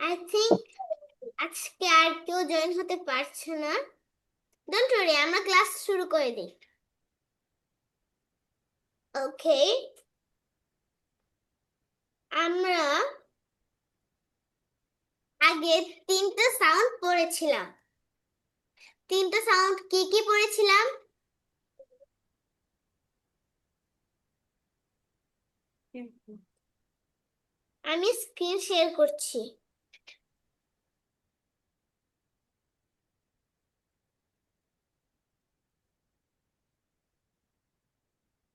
I think আজকে আর কেউ join হতে পারছে না। ডোন্ট ওয়ারি, আমরা ক্লাস শুরু করে দিই। ওকে, আমরা আগে তিনটা সাউন্ড পড়েছিলাম। তিনটা সাউন্ড কি কি পড়েছিলাম? আমি স্ক্রিন শেয়ার করছি।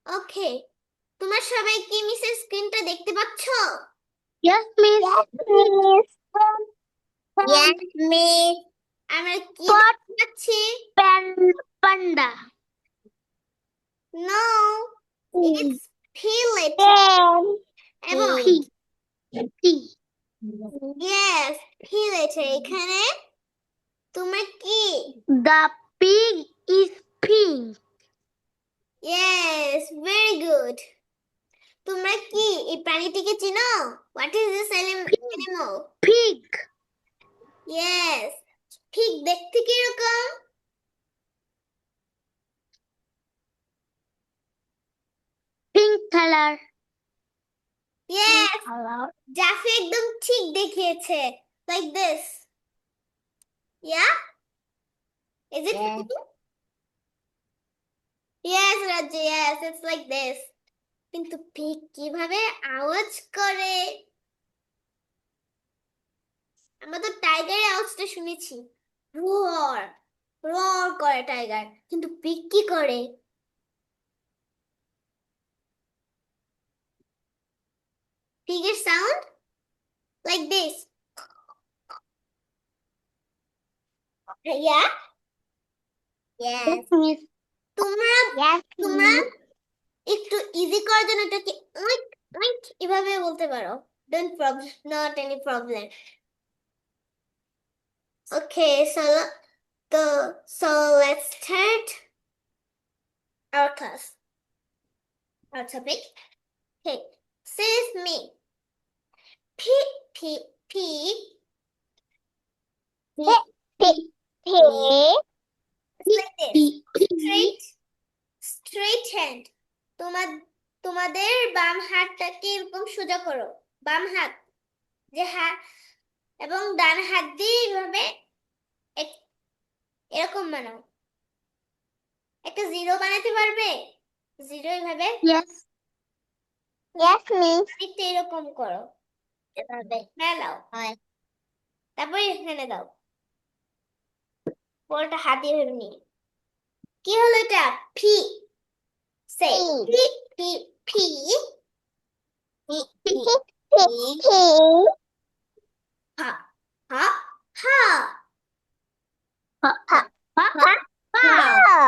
ওকে, তোমরা সবাই কি মিসের স্ক্রিনটা দেখতে পাচ্ছ? Yes, miss. Yes, miss. আমরা কি Pot দেখতে পাচ্ছি? panda. No, it's P-letter. এবং P. yes, P-letter। এখানে তোমরা কি? The pig is pink. Yes, very good. তোমরা কি এই প্রাণীটিকে চিনো? What is this animal? Pig. Yes, ঠিক দেখতে কিরকম? Pink color. Yes, Color. জাফি একদম ঠিক দেখিয়েছে। Like this. Yeah? Is it Yes. true? Yes, Raju, yes, it's like this. কিন্তু পিগ কিভাবে আওয়াজ করে? আমরা তো টাইগারের আওয়াজটা শুনেছি, রোয়ার রোয়ার করে টাইগার, কিন্তু পিগ কি করে? পিগের sound like this. Yeah Yes, yes. miss. তোমরা Yes, তোমরা miss. একটু ইজি করার জন্য এটাকে অনেক অনেক এভাবে বলতে পারো। Don't problem, not any problem. Okay, so let's start our class, our topic. Okay, say with me. P P P P P P. It's like this. Straight straight hand. তোমাদের বাম হাতটাকে এরকম সোজা করো। বাম হাত, যে হাত, এবং ডান হাত দিয়ে এইভাবে এরকম বানাও। একটা জিরো বানাতে পারবে? জিরো এইভাবে। Yes. Yes, miss. একটু এরকম করো, এভাবে মেলাও। তারপরে এখানে দাও, পুরোটা হাত দিয়ে ভেবে নিয়ে। কি হলো এটা? ফি। সে ফি ফি ফি ফি ফি ফি। হা হা হা Ha, ha, ha, হা ha. হা।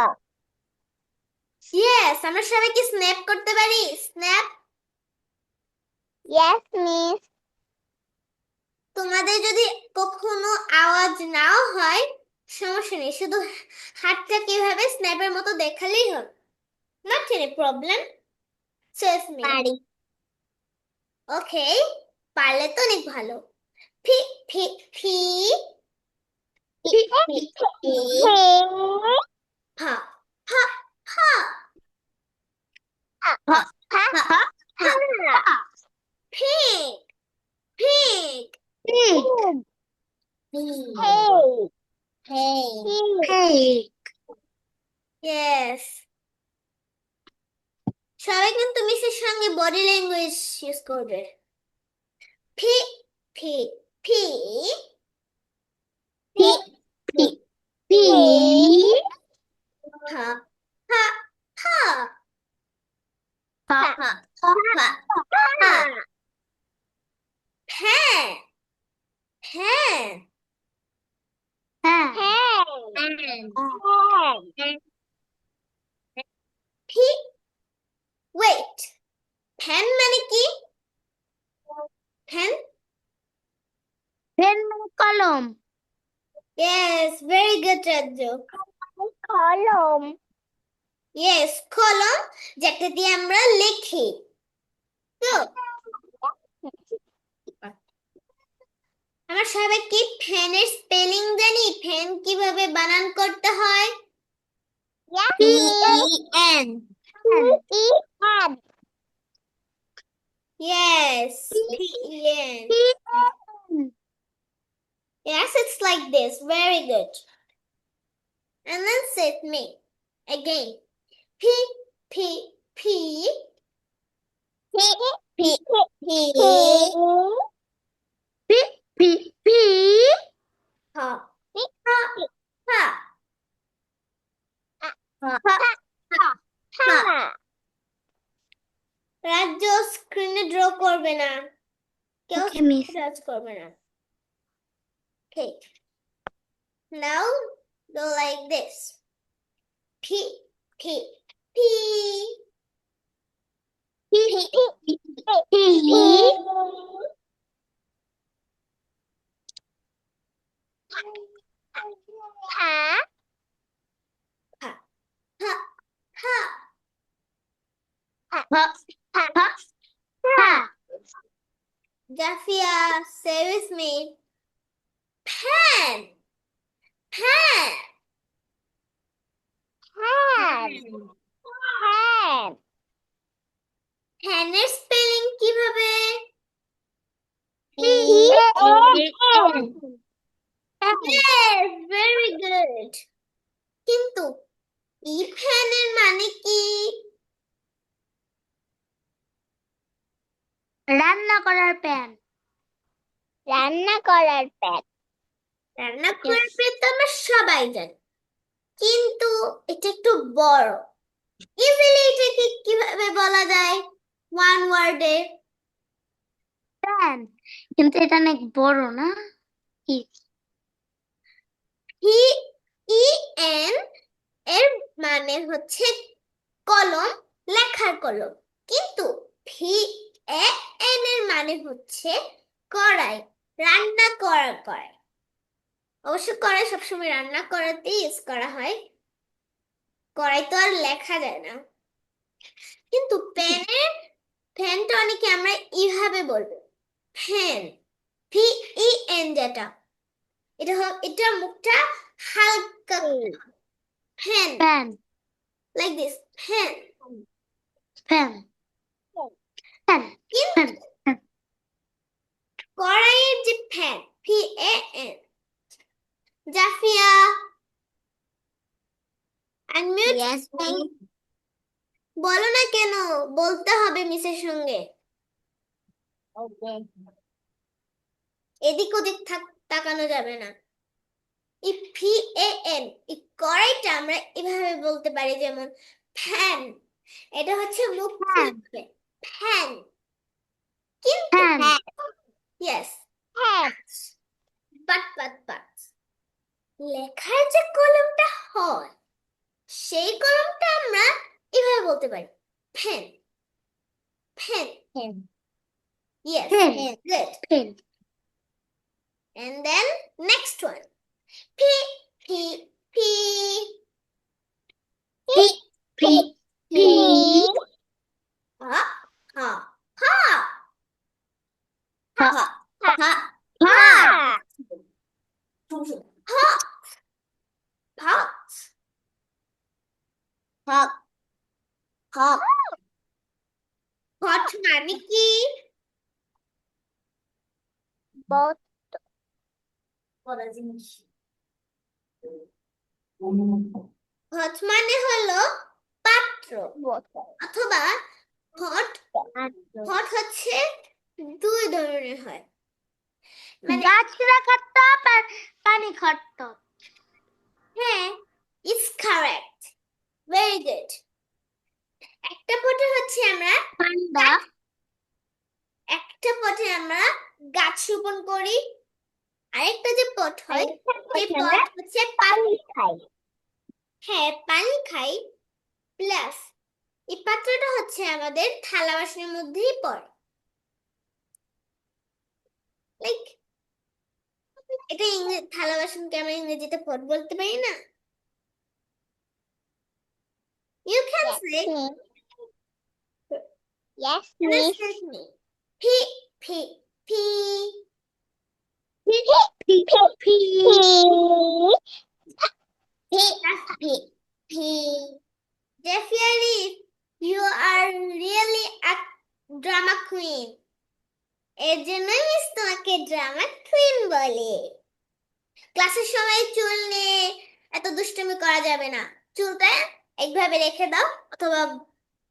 ইয়েস, আমরা সবাই কি স্ন্যাপ করতে পারি? স্ন্যাপ। Yes, miss. তোমাদের যদি কখনো আওয়াজ নাও হয়, সমস্যা নেই, শুধু হাতটা কিভাবে স্ন্যাপের মতো দেখালেই হবে। Not any problem. Safe me. Party. ওকে, পারলে তো অনেক ভালো। ফি ফি ফি ফি ফি ফি। ফা ফা ফা Ha, ফা ha, ফা ha, ফা। ha. Pig pig Pig. Hey. Hey. Yes. সবাই কিন্তু মিসের সঙ্গে বডি ল্যাঙ্গুয়েজ ইউজ করবে। ফি ফি ফি ফি ফি ফি। ফা ফা ফা Ha, ফা ha, ফা ফা। হ্যাঁ হ্যাঁ। ha. ফি ওয়েট, ফ্যান মানে কি? ফ্যান। Pen মানে কলম। Yes, very good Rajju. কলম। ইয়েস, কলম, যেটা দিয়ে আমরা লিখি। তো আমরা সবাই কি ফ্যানের স্পেলিং জানি? ফ্যান কিভাবে বানান করতে হয়? P-E-N. P-E-N. Yes, P-E-N. P-E-N. Yes, it's like this. Very good. And then sit me again. P, P, P, P, P, P, P, P, P, ha, P, ha, ha, ha, ha, ha, ha. ha. রাজ্য স্ক্রিনে draw করবে না, কেউ Okay, miss. Touch করবে না। Okay. Now go like this. P, P, P, P, P, P, ha, ha, ha, ha. ha, ha, ha, ha. Jafia, say with me. Pen, pen, Hand, hand. পেনের spelling কিভাবে? P-E-N. Yes, very good. কিন্তু ই ফ্যানের মানে কি? রান্না করার pan. রান্না করার প্যান। রান্না করার প্যান তো আমরা সবাই জানি, কিন্তু এটা একটু বড়। ইজিলি এটাকে কিভাবে বলা যায় ওয়ান ওয়ার্ডে? প্যান, কিন্তু এটা অনেক বড় না? কি? P-E-N এর মানে হচ্ছে কলম, লেখার কলম, কিন্তু V-A-N এর মানে হচ্ছে কড়াই, রান্না করার কড়াই। অবশ্য কড়াই সবসময় রান্না করাতে ইউজ করা হয়, কড়াই তো আর লেখা যায় না। কিন্তু ফ্যানটা অনেকে আমরা এইভাবে বলবো, ফ্যান, V-E-N যেটা, এটা মুখটা হালকা, fan, pan, like this, fan. Pan, pan, কিন্তু প্যান। কড়াইয়ের যে ফ্যান, V-A-N, জাফিয়া আনমিউট, বলো না কেন, বলতে হবে মিসের সঙ্গে, এদিক ওদিক তাকানো যাবে না। এই V-A-N, এই কড়াইটা আমরা এভাবে বলতে পারি, যেমন ফ্যান, এটা হচ্ছে মুখ ফ্যান, খুলবে, ফ্যান। কিন্তু ফ্যান, ইয়েস, ফ্যান। বাট লেখার যে কলমটা হয়, সেই কলমটা আমরা এভাবে বলতে পারি, pen, pen. Pen. Yes, Pen. good. Pen. And then next one. P, P, P, P, P, P. ha, ha, ha, Ha, ha, ha, ha, ha. ha, pot, pot, pot. Pot মানে কি? Both. Pot মানে হলো পাত্র, Both. অথবা hot, hot হচ্ছে দুই ধরনের হয়, মানে গাছ রাখার টব আর পানি খাওয়ার টব। হ্যাঁ, ইটস কারেক্ট, ভেরি গুড। একটা পটে হচ্ছে আমরা পান্ডা। একটা পটে আমরা গাছ রোপণ করি, আরেকটা যে পট হয় সেই পট হচ্ছে পানি খাই। হ্যাঁ, পানি খাই, প্লাস এই পাত্রটা হচ্ছে আমাদের থালা বাসনের মধ্যেই পড়ে, লাইক এটা থালা বাসনকে আমরা ইংরেজিতে পট বলতে পারি না? You can say Yes, listen miss. to me. P, P, P, Jeffrey, you are really a drama queen. এর জন্যই মিস তোমাকে ড্রামা কুইন বলে। ক্লাসের সময় চুল নিয়ে এত দুষ্টুমি করা যাবে না। চুলটা একভাবে রেখে দাও অথবা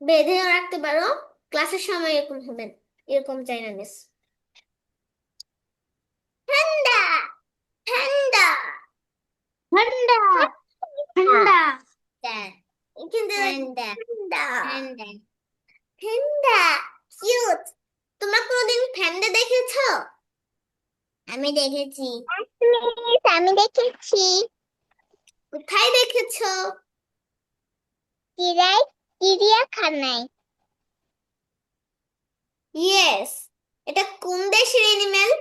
বেঁধেও রাখতে পারো। ক্লাসের সময় এরকম হবে না। এরকম চাই না মিস। ঠান্ডা ঠান্ডা ঠান্ডা ঠান্ডা কিন্তু ঠান্ডা ঠান্ডা কিউট। তোমরা কোনোদিন ঠান্ডা দেখেছো? আমি দেখেছি। আমি দেখেছি কোথায় দেখেছো? চিড়িয়াখানায়। ইয়েস। এটা কোন দেশের অ্যানিমেল?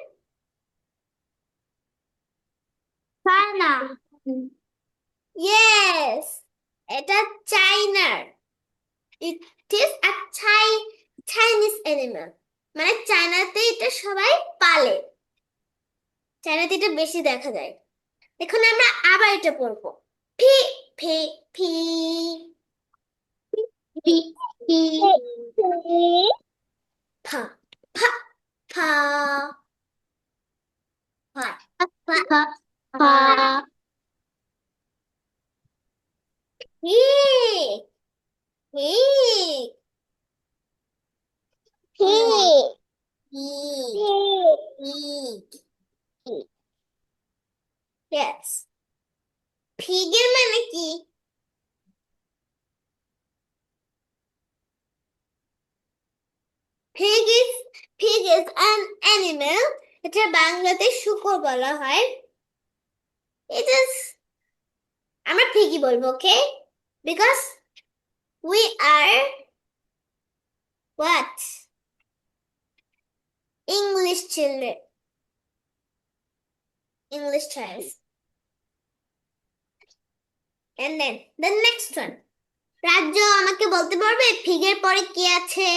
চায়না। ইয়েস, এটা চাইনার। It is a Chinese animal. মানে চায়নাতে এটা সবাই পালে। চায়নাতে এটা বেশি দেখা যায়। এখন আমরা আবার এটা পড়বো। ফি ফি ফি পি পি ফা ফা ফা ফা ফা ফা ফা হি হি পি হি পি হি ইয়েস। ফিগের মানে কি? Pig is an animal. এটা বাংলাতে শূকর বলা হয়। It is আমরা পিগি বলবো, ওকে? Because we are what? English children. English child. And then the next one. রাজ্য আমাকে বলতে পারবে ফিগের পরে কি আছে?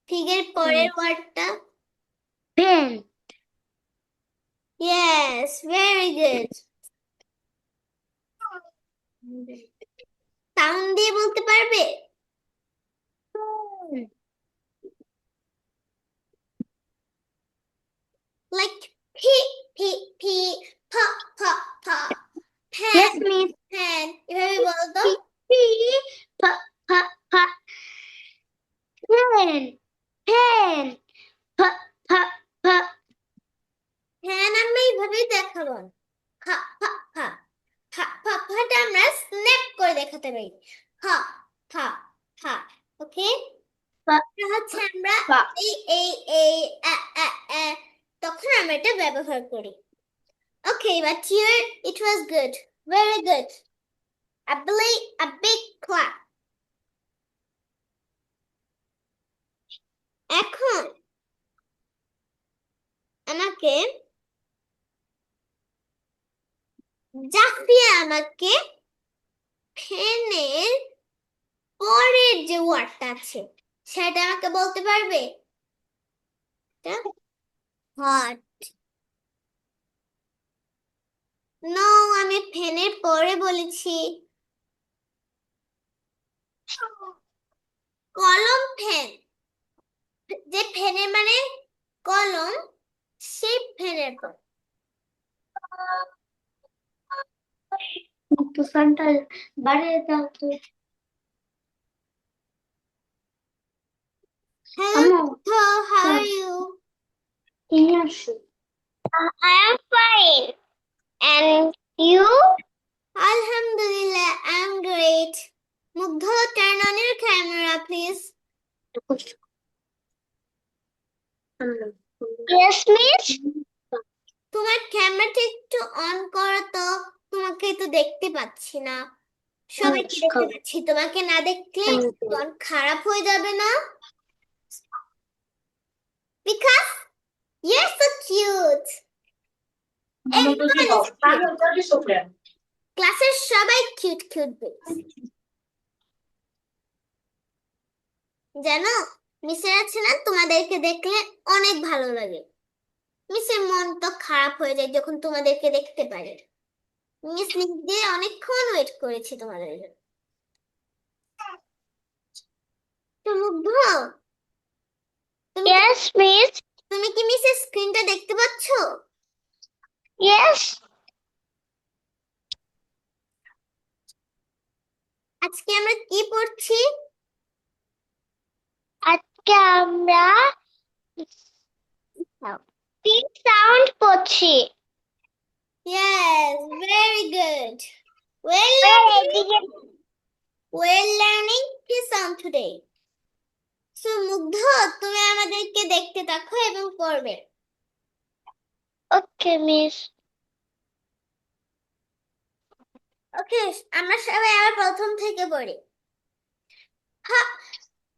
ফিগের পরের ওয়ার্ডটা? Pen. Yes, very good. Sound দিয়ে বলতে পারবে? Like p pa pa pa Yes, pen miss. pen এভাবে বলো তো। পি পা পা পা পেন পেন পা পা পা pen আমরা এইভাবেই দেখাবো। ফা ফা ফা ফা ফা ফাটা আমরা স্ন্যাপ করে দেখাতে পারি। ফা ফা ফা ওকে। পা হচ্ছে আমরা পা এই আ আ আ তখন আমরা এটা ব্যবহার করি। Okay, but here it was good. Very good. A big clap. এখন আমাকে জাফিয়া আমাকে ফেনের পরের যে ওয়ার্ডটা আছে সেটা আমাকে বলতে পারবে? হট। নো, আমি ফেনের পরে বলেছি। কলম ফেন। যে ফেনের মানে কলম, সেই ফেনের পর। একটু ফ্যানটা বাড়িয়ে দাও তো। Hello, আম্মু how are you? নিয়ে আসো। I am fine. And you? Alhamdulillah, I'm great. Mugdha, turn on your camera, please. Yes, miss. তোমার ক্যামেরাটা একটু অন করো তো। তোমাকে তো দেখতে পাচ্ছি না। সবাইকে দেখতে পাচ্ছি, তোমাকে না দেখলে মন খারাপ হয়ে যাবে না? Because you're so cute. ক্লাসের সবাই কিউট কিউট জানো, মিসের আছে না, তোমাদেরকে দেখলে অনেক ভালো লাগে। মিসের মন তো খারাপ হয়ে যায় যখন তোমাদেরকে দেখতে পারে। মিস নিজে অনেকক্ষণ ওয়েট করেছি তোমাদের জন্য। তো মুগ্ধ, তুমি কি Yes, miss. তুমি কি মিসের স্ক্রিনটা দেখতে পাচ্ছ? Yes. আজকে আমরা কি পড়ছি? আজকে আমরা তিন সাউন্ড করছি। Yes, very good. We're learning this sound today. So মুগ্ধ, তুমি আমাদেরকে দেখতে থাকো এবং পড়বে। ওকে মিস। ওকে, আমরা সবাই আবার প্রথম থেকে পড়ি। হা,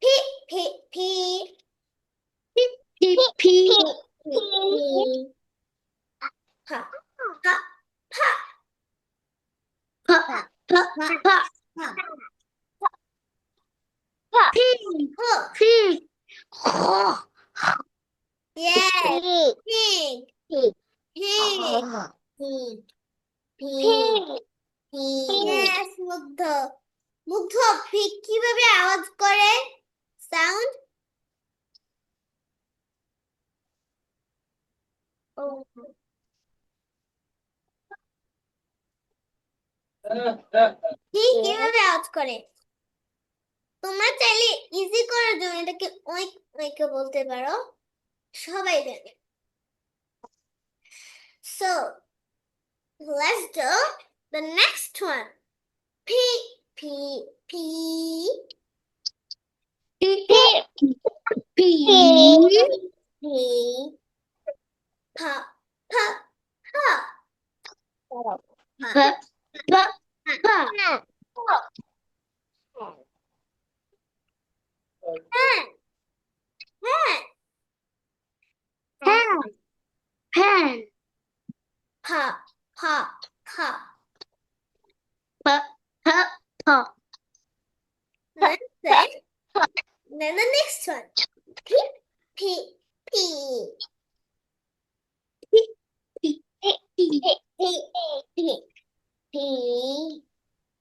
ফি ফি ফি ফি ফি ফি ফি ফা ফা ফা ফা ফা ফা ফা ফি ফি Yes, pig, pig, pig, pig, pig. Yes, মুগ্ধ। মুগ্ধ, pig কিভাবে আওয়াজ করে? সাউন্ড? pig কিভাবে আওয়াজ করে? তোমরা চাইলে ইজি করার জন্য এটাকে ওইক ওইকে বলতে পারো, সবাই জানে। So, let's do the next one. P, P, P, P, P, P, P, pa, pa, pa, pa, pa, pa, pen, pen, pen, pa, pa, pa, pa, pa, pa. Then the next one. P, P, P, P, P, P, P, P, P,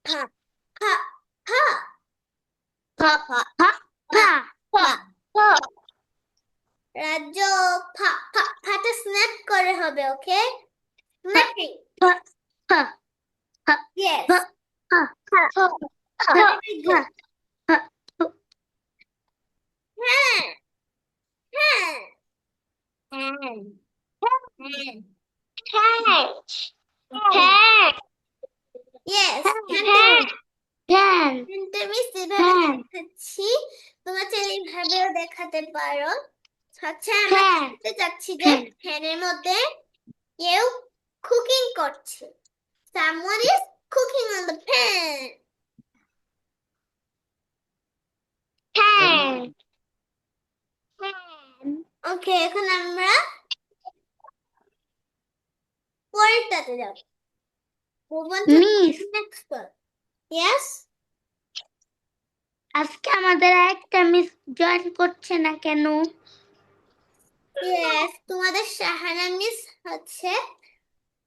pa, pa, pa, pa, pa, pa, pa, pa, pa. রাজ্য ফা ফা ফাটা snap করে হবে, ওকে? Snapping. ফা ফা ফা yes. ফা ফা ফা ভেরি গুড। হ্যাঁ হ্যাঁ হ্যাঁ হ্যাঁ হ্যাঁ ইয়েস ফ্যান আমি সেভাবে দেখাচ্ছি, তোমরা চাইলে এইভাবেও দেখাতে পারো। আচ্ছা, আমরা বলতে চাচ্ছি যে ফ্যানের মধ্যে কেউ কুকিং করছে। Someone is cooking on the pan. Pan. ওকে, এখন আমরা পরেরটাতে যাব। Move on to the next one. Yes? আজকে আমাদের একটা মিস জয়েন করছে না কেন? Yes, তোমাদের শাহানা মিস হচ্ছে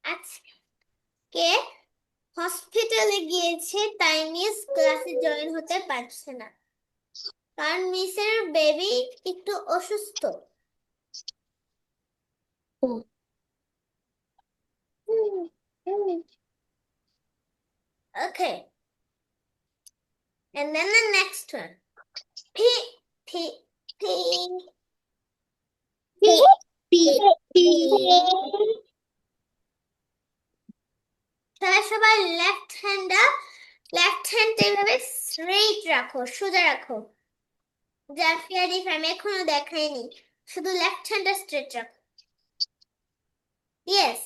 আজকে হসপিটালে গিয়েছে, তাই মিস ক্লাসে জয়েন হতে পারছে না, কারণ মিসের বেবি একটু অসুস্থ। Okay. And then the next one. P, P, P, P, P, P. তাহলে সবাই লেফট হ্যান্ডটা এইভাবে স্ট্রেইট রাখো, সোজা রাখো। জাফিয়ার ইফ আমি এখনো দেখাইনি, শুধু লেফট হ্যান্ডটা স্ট্রেট রাখো। ইয়েস,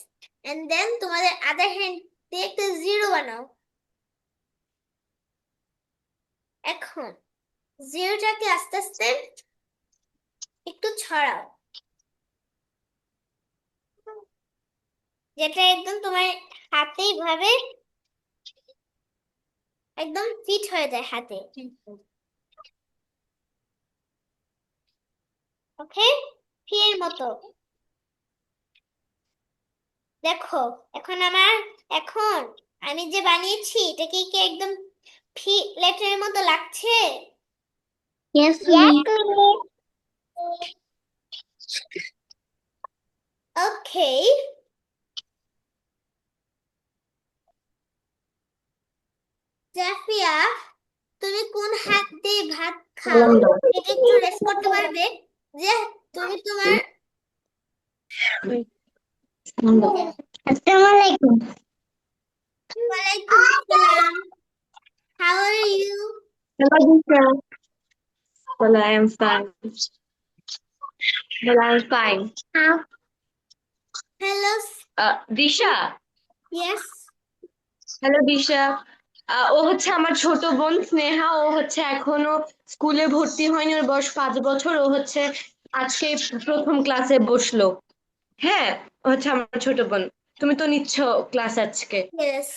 এন্ড দেন তোমাদের আদার হ্যান্ড দিয়ে একটা জিরো বানাও। এখন জিরোটাকে আস্তে আস্তে একটু ছড়াও, যেটা একদম তোমার হাতে ভাবে একদম ফিট হয়ে যায় হাতে। ওকে, ফি এর মতো। দেখো এখন আমি যে বানিয়েছি এটা কি কি একদম ফি লেটারের মতো লাগছে? Yes, Yes, miss. ওকে। জাফিয়া, তুমি কোন হাত দিয়ে ভাত খাও এটা একটু রেস করতে পারবে? যে তুমি তোমার Assalamualaikum. ওয়ালাইকুম আসসালাম। How are you? Hello, Disha. Well, I am fine. Well, I am fine. How? Hello. Disha. Yes. Hello Disha. ও হচ্ছে আমার ছোট বোন স্নেহা। ও হচ্ছে এখনো স্কুলে ভর্তি হয়নি, ওর বয়স 5 বছর। ও হচ্ছে আজকে প্রথম ক্লাসে বসলো। হ্যাঁ, ও হচ্ছে আমার ছোট বোন। তুমি তো নিচ্ছ ক্লাস আজকে। ইয়েস।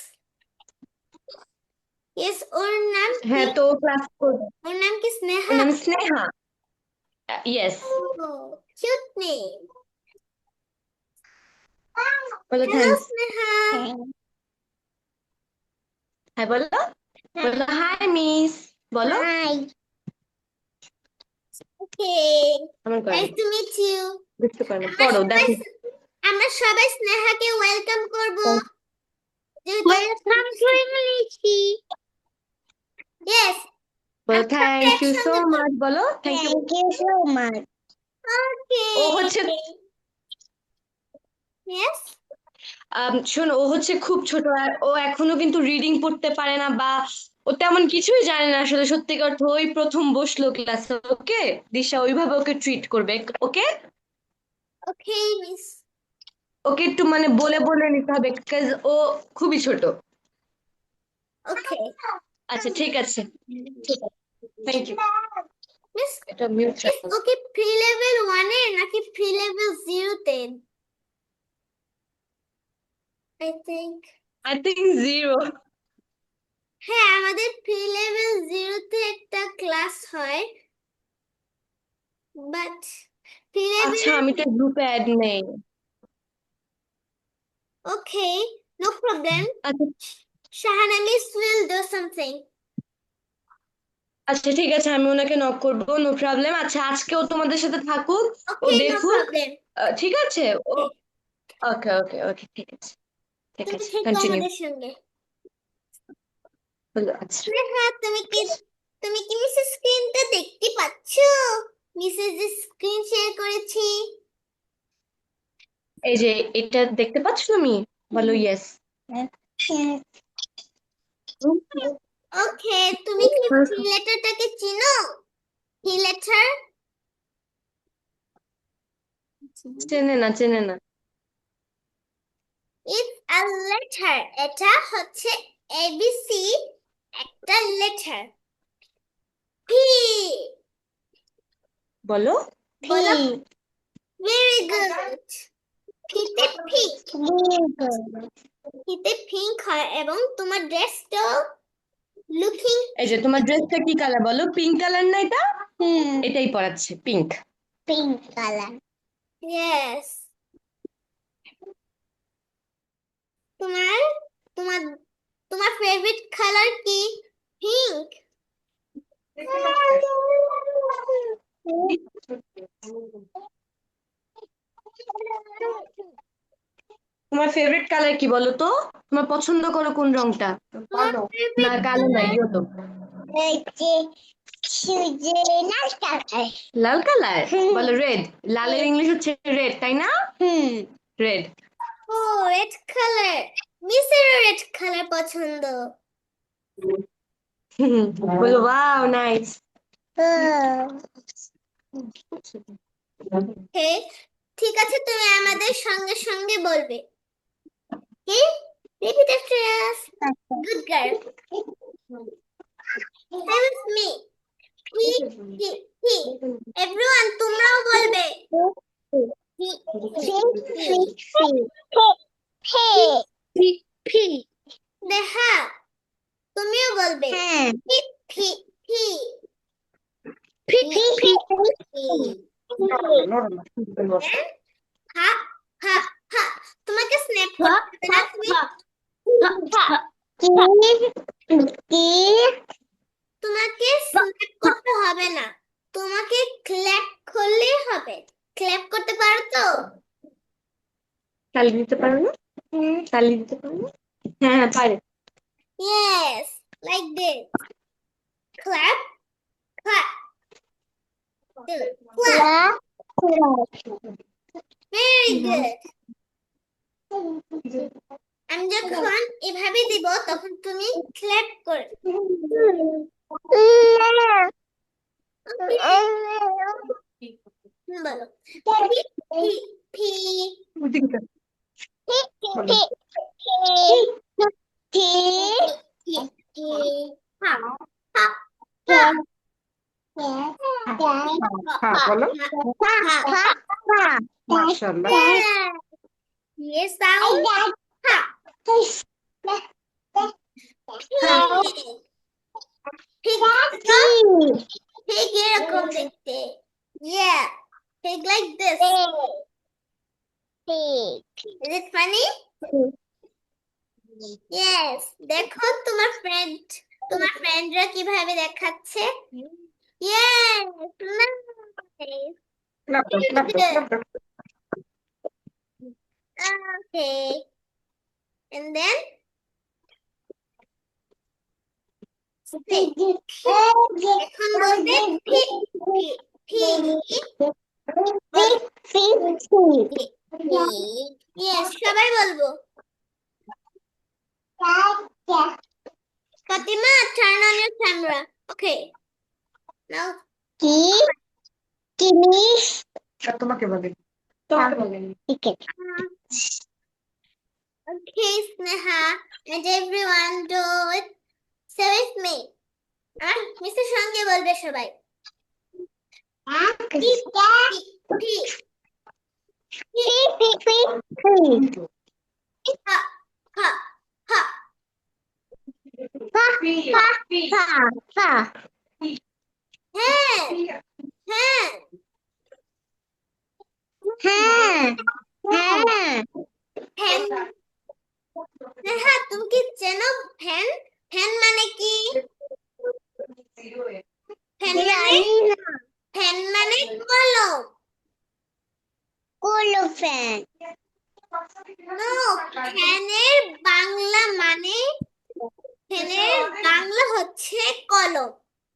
ইয়েস, ওর নাম কি? হ্যাঁ, তো ক্লাস করবে। ওর নাম কি ওর স্নেহা? নাম স্নেহা। ইয়েস। ও, কিউট নেম। বলো হ্যালো থ্যাঙ্কস। স্নেহা। হ্যাঁ বলো। বলো হাই মিস। বলো। Hi. ওকে, আমার করে নাইস না, টু মিট ইউ। বুঝতে পারো না। আমরা পড়ো সবাই দেখো। আমরা সবাই স্নেহাকে ওয়েলকাম করব যেহেতু Welcome to English. ইয়েস, বলো আমরা সবাই থ্যাংক ইউ সো একসঙ্গে মাচ। বলো thank you. Thank you so much. Okay. ও হচ্ছে ইয়েস। শোনো, ও হচ্ছে খুব ছোট আর ও এখনো কিন্তু রিডিং পড়তে পারে না, বা ও তেমন কিছুই জানে না আসলে। সত্যিকার অর্থ ওই প্রথম বসলো ক্লাসে। ওকে দিশা, ওইভাবে ওকে ট্রিট করবে। ওকে ওকে মিস। ওকে একটু মানে বলে বলে নিতে হবে, বিকজ ও খুবই ছোট। ওকে আচ্ছা ঠিক আছে, ঠিক আছে, থ্যাংক ইউ। মিস। এটা মিউট মিস, রাখো। ওকে প্রি লেভেল 1 এ নাকি প্রি লেভেল 0 তে? I think I think 0। হ্যাঁ, আমাদের প্রি লেভেল 0 তে একটা ক্লাস হয়, বাট প্রি আচ্ছা, লেভেল। আমি তো গ্রুপে অ্যাড নেই। ওকে, নো প্রবলেম। আচ্ছা Shahana miss will do something. আচ্ছা ঠিক আছে, আমি ওনাকে নক করবো, নো প্রবলেম। আচ্ছা, আজকেও তোমাদের সাথে থাকুক, ও Okay, no দেখুক। problem. ঠিক আছে। ও Okay, ওকে ওকে ওকে, ঠিক আছে, ঠিক তুমি আছে, থেকো কন্টিনিউ। আমাদের সঙ্গে। বলো আচ্ছা। স্নেহা, তুমি কি মিসেস স্ক্রিনটা দেখতে পাচ্ছ? মিসেস যে স্ক্রিন শেয়ার করেছি। এই যে এটা দেখতে পাচ্ছ তুমি? বলো ইয়েস। ওকে, তুমি কি থ্রি লেটারটাকে চিনো? Three letter? চেনে না, চেনে না। It's a letter. এটা হচ্ছে এবিসি একটা লেটার। পি। বলো। বলো। Very good. পিতে পিঙ্ক। পিতে পিঙ্ক হয় এবং তোমার ড্রেসটাও লুকিং এই যে তোমার ড্রেসটা কি কালার? বলো পিঙ্ক কালার না এটা? এটাই পরাচ্ছে, পিঙ্ক। Pink color. ইয়েস। তোমার তোমার তোমার ফেভারিট কালার কি? পিঙ্ক। তোমার ফেভারিট কালার কি বলো তো? তোমার পছন্দ করো কোন রংটা? তোমার না ফেভারিট কালো না, কালার? ইয়ে তো লাল কালার। লাল কালার। বলো রেড। লালের ইংলিশ হচ্ছে রেড, তাই না? রেড। ও, রেড কালার। মিসের রেড কালার পছন্দ। বলো ওয়াও নাইস। ওকে, ঠিক আছে, তুমি আমাদের সঙ্গে সঙ্গে বলবে। Okay, repeat after us. Good girl. Stay with me. P, P, P. Everyone, তোমরাও বলবে। P, P, P. P. দেখা, তুমিও বলবে। হ্যাঁ। P, P, P. P. P, P. হ্যাঁ? হা, হা, হা। তোমাকে স্ন্যাপ করতে হবে না তোমাকে স্ন্যাপ করতে হবে না, তোমাকে ক্ল্যাপ করলেই হবে। ক্ল্যাপ করতে পারো তো? তালি দিতে পারো না? তালি দিতে পারো না? হ্যাঁ হ্যাঁ পারে। Yes, like this. Clap, clap. Clap. Very good. আমি যখন এভাবে দিব তখন তুমি ক্ল্যাপ করবে। বলো ফি ফি ফি ফি হা হা হা বলো। Yes, sound ha. Pig, pig এরকম দেখতে। Yeah, pig like this. Is it funny? Yes. দেখো তোমার ফ্রেন্ডরা কিভাবে দেখাচ্ছে। Yes, nice. Okay. And then stick. এখন বলবে pig, pig, pig. Yes, সবাই বলবো। Fatima, turn on your camera. Okay. Now, তোমাকে বলে okay, Sneha, and everyone do it. Say with me. Mister সঙ্গে বলবে সবাই। Pig, pig, ha, ha, ha. Hen, hen. Fan. হ্যাঁ, তুমি কি চেনো ফ্যান? ফ্যান মানে কি? ফ্যান মানে কলম। নো, ফ্যানের বাংলা মানে হচ্ছে কলম।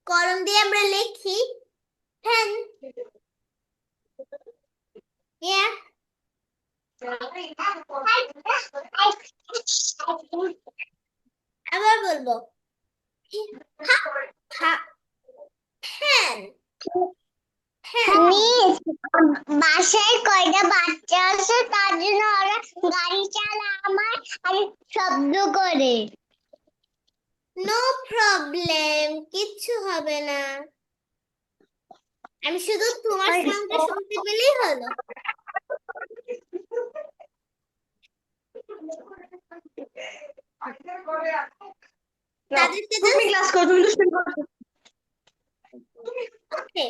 কলম দিয়ে আমরা লিখি ফ্যান। Yeah. আবার বলবো হা হা ফ্যান ফ্যান। বাসায় কয়টা বাচ্চা আছে তার জন্য ওরা গাড়ি চালায় আমার আর শব্দ করে। নো প্রবলেম, কিচ্ছু হবে না। আমি শুধু তোমার সাউন্ডটা শুনতে পেলেই হলো। তাদেরকে তুমি ক্লাস করো, তুমি তো শুরু করো। ওকে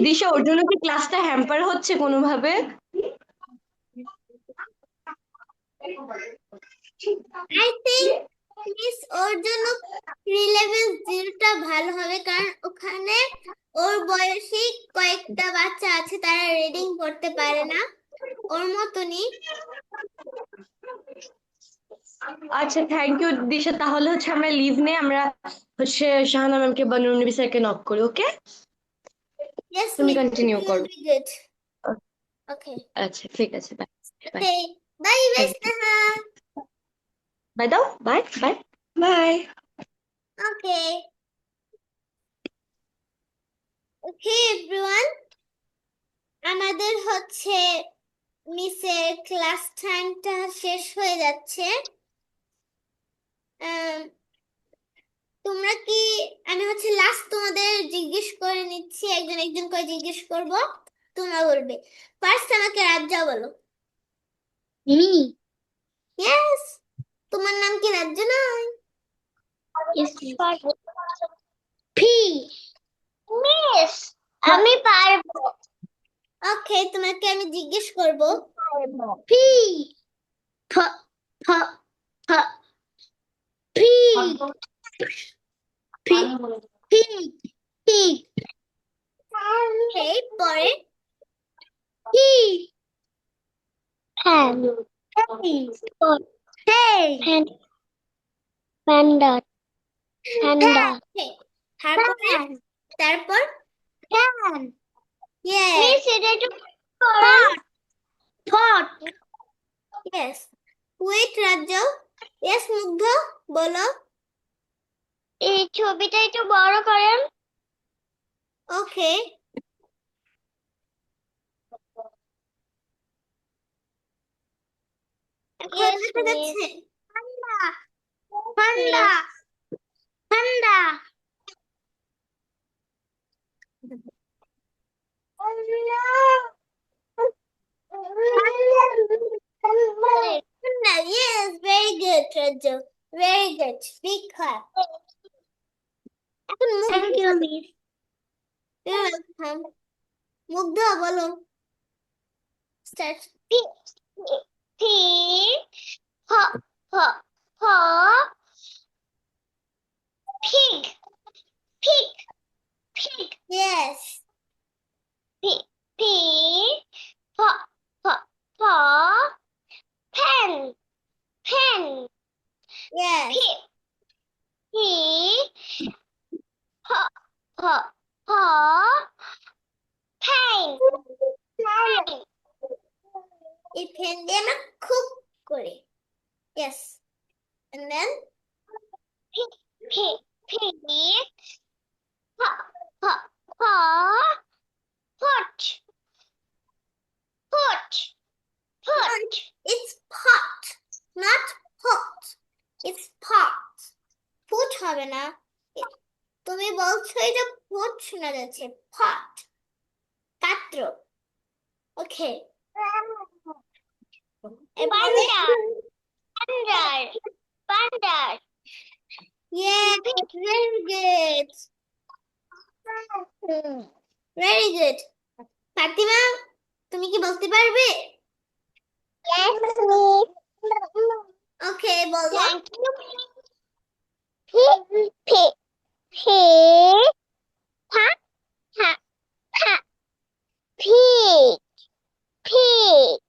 দিশা ওর জন্য কি ক্লাসটা হ্যাম্পার হচ্ছে কোনোভাবে? আই থিংক মিস ওর জন্য 3-11-0টা ভালো হবে, কারণ ওখানে ওর বয়সী কয়েকটা বাচ্চা আছে তারা রিডিং করতে পারে না ওর মতনই। আচ্ছা থ্যাংক ইউ দিশা, তাহলে হচ্ছে আমরা লিভ নেই, আমরা হচ্ছে শাহানা ম্যামকে বা নুরনবী স্যারকে নক করি। ওকে, Yes, তুমি miss, কন্টিনিউ it করো। will be good. Okay. আচ্ছা ঠিক আছে, bye bye. Okay. Bye, bye, Thank you. Sneha. Bye দাও, bye bye bye. Okay. Okay, everyone. আমাদের হচ্ছে মিসের ক্লাস টাইমটা শেষ হয়ে যাচ্ছে। তোমরা কি, আমি হচ্ছে লাস্ট তোমাদের জিজ্ঞেস করে নিচ্ছি, একজন একজন করে জিজ্ঞেস করব, তোমরা বলবে। ফার্স্ট আমাকে রাজ্জা বলো। ইয়েস, তোমার নাম কি রাজ্জা নয়? মিস আমি পারবো। ওকে, তোমাকে আমি জিজ্ঞেস করব P P, p, p. Pig, pig, pig, pig. Okay, পরে pig, Pen. pig, pig. Panda. Panda. Okay, তারপর pan. Yes. Miss, এটা একটু Pot, pot. Yes. Wait, রাজ্জাও. Yes, মুগ্ধ, বলো। এই ছবিটা একটু বড় করেন। Okay. এখন Yes, দেখা miss. যাচ্ছে পান্ডা, পান্ডা, পান্ডা। Panda. Yes, very good, রাজ্জাও. Very good. Big clap. এখন Thank you, miss. You're welcome. মুগ্ধ, বলো। Start. P, P, P, P, P, pig, pig, pig. Yes. P, P, P, P, P, pen, pen. Yes. P, P, P, P, P, pain, pain. এই pen দিয়ে আমরা খুব করি। Yes. And then P, P, P, P, P, P, pot, pot, pot. it's pot, not pot. It's pot. Put হবে না। তুমি বলছো এটা put শোনা যাচ্ছে। Pot. পাত্র। Okay. এরপরে Thunder, thunder. Yes, very good. Very good. Fatima, তুমি কি বলতে পারবে? Yes, miss. Okay, বলো। Thank you. P, P, P, pa, pa, pa. Pig, pig.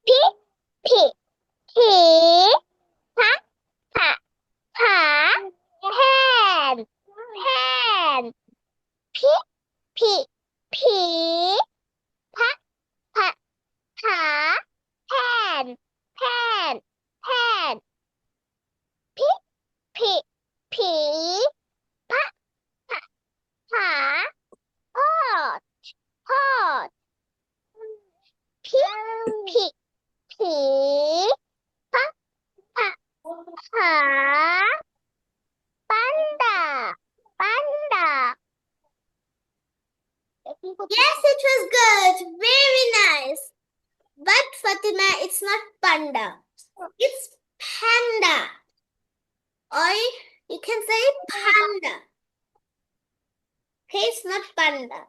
P, P, P, pa, pa, pa. Pen, pen. P, P, P, pa, pa, pa. Pen, pen, pen. P, P, P, pa, pa, pa. Pot, pot. P, P, P, pa, pa, pa. Panda, panda. Yes, it was good. Very nice. But Fatima, it's not panda. It's panda. Or you can say panda. Okay, it's not panda.